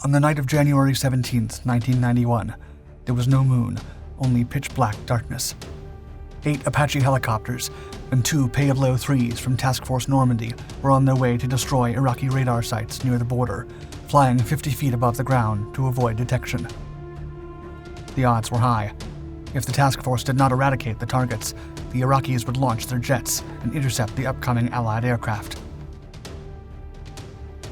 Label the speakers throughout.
Speaker 1: On the night of January 17, 1991, there was no moon, only pitch-black darkness. 8 Apache helicopters and 2 Pave Low IIIs from Task Force Normandy were on their way to destroy Iraqi radar sites near the border, flying 50 feet above the ground to avoid detection. The odds were high. If the task force did not eradicate the targets, the Iraqis would launch their jets and intercept the upcoming Allied aircraft.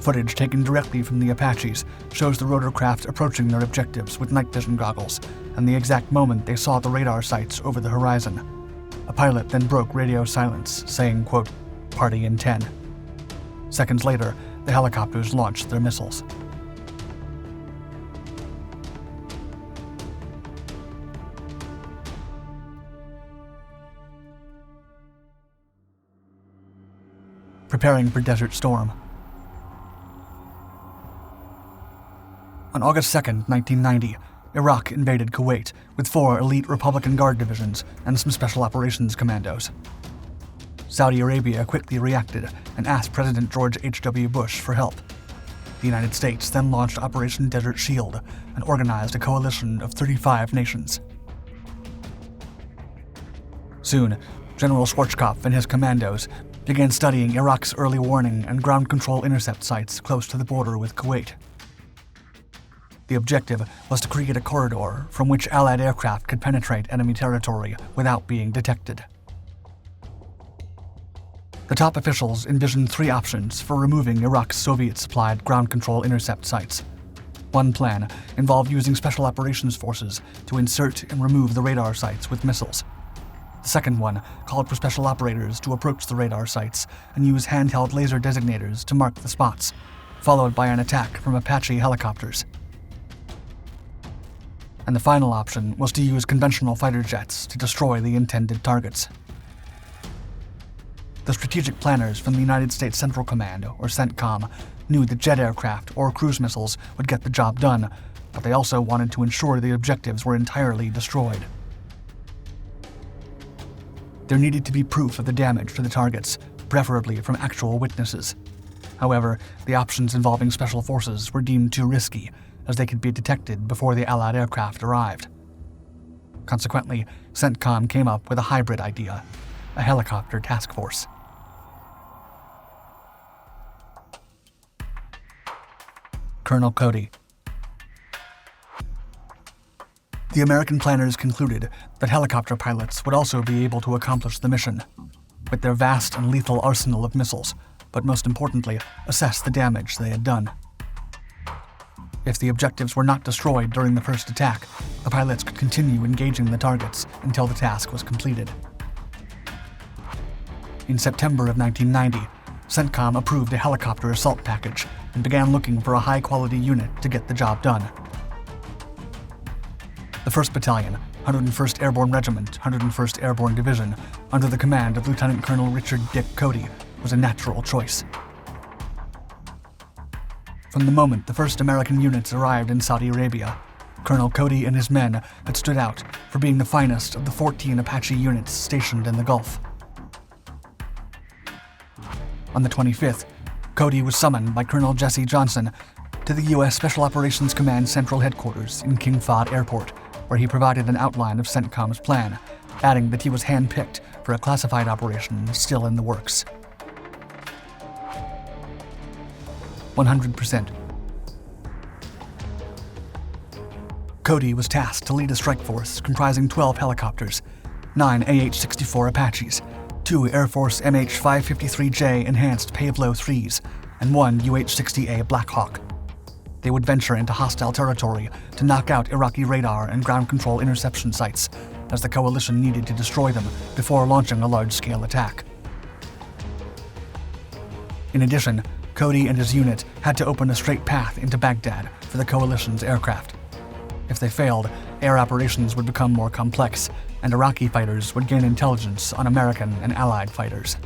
Speaker 1: Footage taken directly from the Apaches shows the rotorcraft approaching their objectives with night vision goggles, and the exact moment they saw the radar sites over the horizon. A pilot then broke radio silence, saying, quote, "Party in 10." Seconds later, the helicopters launched their missiles. Preparing for Desert Storm. On August 2, 1990, Iraq invaded Kuwait with 4 elite Republican Guard divisions and some special operations commandos. Saudi Arabia quickly reacted and asked President George H.W. Bush for help. The United States then launched Operation Desert Shield and organized a coalition of 35 nations. Soon, General Schwarzkopf and his commandos began studying Iraq's early warning and ground control intercept sites close to the border with Kuwait. The objective was to create a corridor from which Allied aircraft could penetrate enemy territory without being detected. The top officials envisioned 3 options for removing Iraq's Soviet-supplied ground control intercept sites. One plan involved using special operations forces to insert and remove the radar sites with missiles. The second one called for special operators to approach the radar sites and use handheld laser designators to mark the spots, followed by an attack from Apache helicopters. And the final option was to use conventional fighter jets to destroy the intended targets. The strategic planners from the United States Central Command, or CENTCOM, knew that jet aircraft or cruise missiles would get the job done, but they also wanted to ensure the objectives were entirely destroyed. There needed to be proof of the damage to the targets, preferably from actual witnesses. However, the options involving special forces were deemed too risky, as they could be detected before the Allied aircraft arrived. Consequently, CENTCOM came up with a hybrid idea, a helicopter task force. Colonel Cody. The American planners concluded that helicopter pilots would also be able to accomplish the mission, with their vast and lethal arsenal of missiles, but most importantly, assess the damage they had done. If the objectives were not destroyed during the first attack, the pilots could continue engaging the targets until the task was completed. In September of 1990, CENTCOM approved a helicopter assault package and began looking for a high-quality unit to get the job done. The 1st Battalion, 101st Airborne Regiment, 101st Airborne Division, under the command of Lieutenant Colonel Richard Dick Cody, was a natural choice. From the moment the first American units arrived in Saudi Arabia, Colonel Cody and his men had stood out for being the finest of the 14 Apache units stationed in the Gulf. On the 25th, Cody was summoned by Colonel Jesse Johnson to the U.S. Special Operations Command Central Headquarters in King Fahd Airport, where he provided an outline of CENTCOM's plan, adding that he was handpicked for a classified operation still in the works. 100%. Cody was tasked to lead a strike force comprising 12 helicopters, 9 AH-64 Apaches, 2 Air Force MH-553J enhanced Pave Low IIIs, and 1 UH-60A Black Hawk. They would venture into hostile territory to knock out Iraqi radar and ground control interception sites, as the coalition needed to destroy them before launching a large-scale attack. In addition, Cody and his unit had to open a straight path into Baghdad for the coalition's aircraft. If they failed, air operations would become more complex, and Iraqi fighters would gain intelligence on American and Allied fighters.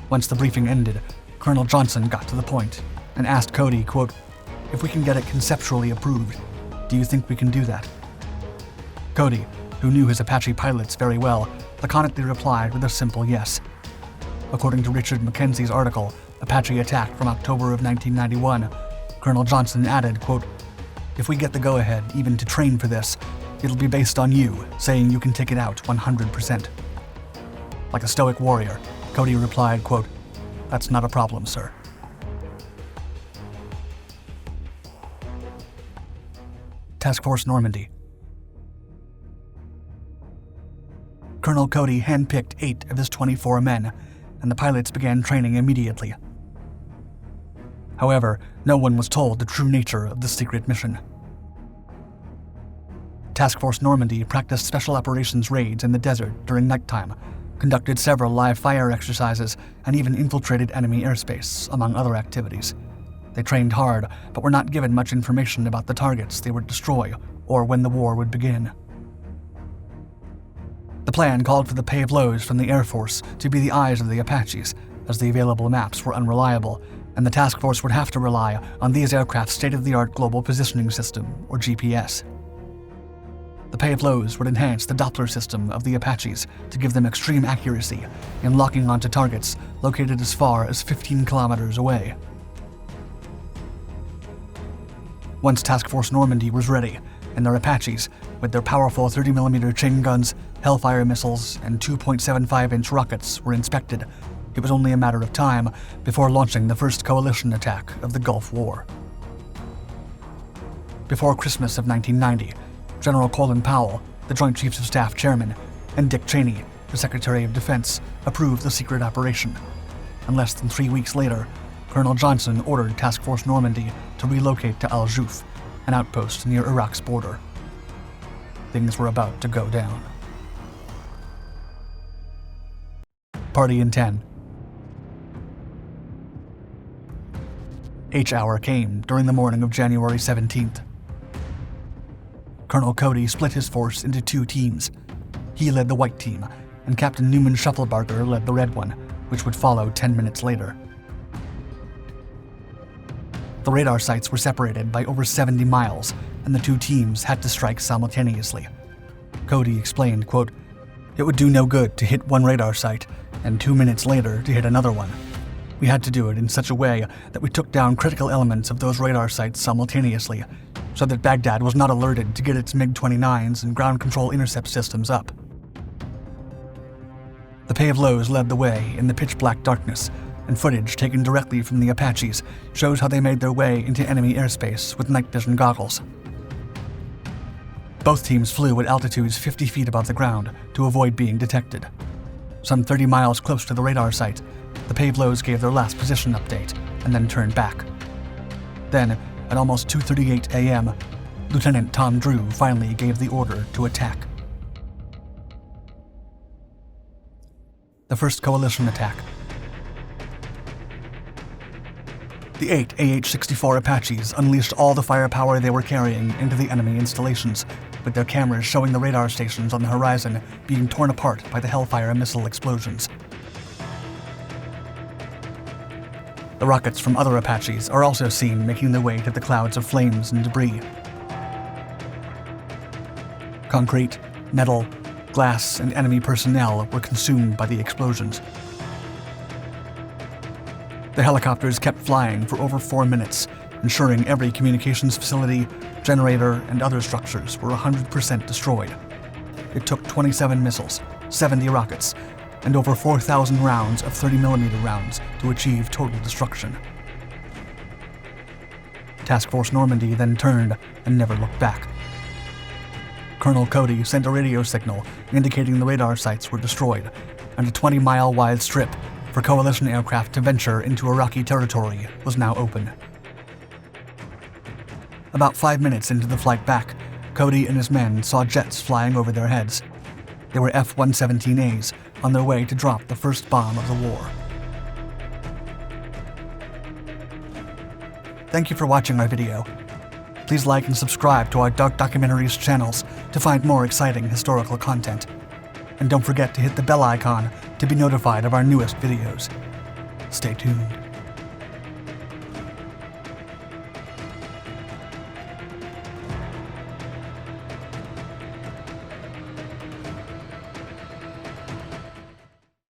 Speaker 1: Once the briefing ended, Colonel Johnson got to the point and asked Cody, quote, "If we can get it conceptually approved, do you think we can do that?" Cody, who knew his Apache pilots very well, laconically replied with a simple yes. According to Richard Mackenzie's article, Apache Attack from October of 1991, Colonel Johnson added, quote, "If we get the go-ahead even to train for this, it'll be based on you saying you can take it out 100%. Like a stoic warrior, Cody replied, quote, "That's not a problem, sir." Task Force Normandy. Colonel Cody handpicked 8 of his 24 men, and the pilots began training immediately. However, no one was told the true nature of the secret mission. Task Force Normandy practiced special operations raids in the desert during nighttime, conducted several live fire exercises, and even infiltrated enemy airspace, among other activities. They trained hard, but were not given much information about the targets they would destroy or when the war would begin. The plan called for the Pave Lows from the Air Force to be the eyes of the Apaches, as the available maps were unreliable, and the task force would have to rely on these aircraft's state-of-the-art Global Positioning System, or GPS. The Pave Lows would enhance the Doppler system of the Apaches to give them extreme accuracy in locking onto targets located as far as 15 kilometers away. Once Task Force Normandy was ready, and their Apaches, with their powerful 30mm chain guns, Hellfire missiles, and 2.75-inch rockets were inspected, it was only a matter of time before launching the first coalition attack of the Gulf War. Before Christmas of 1990, General Colin Powell, the Joint Chiefs of Staff Chairman, and Dick Cheney, the Secretary of Defense, approved the secret operation. And less than 3 weeks later, Colonel Johnson ordered Task Force Normandy to relocate to Al Juf, an outpost near Iraq's border. Things were about to go down. Party in 10. H-hour came during the morning of January 17th. Colonel Cody split his force into 2 teams. He led the white team, and Captain Newman Shufflebarger led the red one, which would follow 10 minutes later. The radar sites were separated by over 70 miles, and the 2 teams had to strike simultaneously. Cody explained, quote, "It would do no good to hit one radar site, and 2 minutes later to hit another one. We had to do it in such a way that we took down critical elements of those radar sites simultaneously, so that Baghdad was not alerted to get its MiG-29s and ground control intercept systems up." The Pave Lows led the way in the pitch-black darkness, and footage taken directly from the Apaches shows how they made their way into enemy airspace with night vision goggles. Both teams flew at altitudes 50 feet above the ground to avoid being detected. Some 30 miles close to the radar site, the Pave Lows gave their last position update and then turned back. Then, at almost 2:38 a.m., Lieutenant Tom Drew finally gave the order to attack. The first coalition attack. The 8 AH-64 Apaches unleashed all the firepower they were carrying into the enemy installations, with their cameras showing the radar stations on the horizon being torn apart by the Hellfire missile explosions. The rockets from other Apaches are also seen making their way to the clouds of flames and debris. Concrete, metal, glass, and enemy personnel were consumed by the explosions. The helicopters kept flying for over 4 minutes, ensuring every communications facility, generator, and other structures were 100% destroyed. It took 27 missiles, 70 rockets, and over 4,000 rounds of 30mm rounds to achieve total destruction. Task Force Normandy then turned and never looked back. Colonel Cody sent a radio signal indicating the radar sites were destroyed, and a 20-mile-wide strip for coalition aircraft to venture into Iraqi territory was now open. About 5 minutes into the flight back, Cody and his men saw jets flying over their heads. They were F-117As on their way to drop the first bomb of the war. Thank you for watching our video. Please like and subscribe to our Dark Documentaries channels to find more exciting historical content. And don't forget to hit the bell icon to be notified of our newest videos. Stay tuned.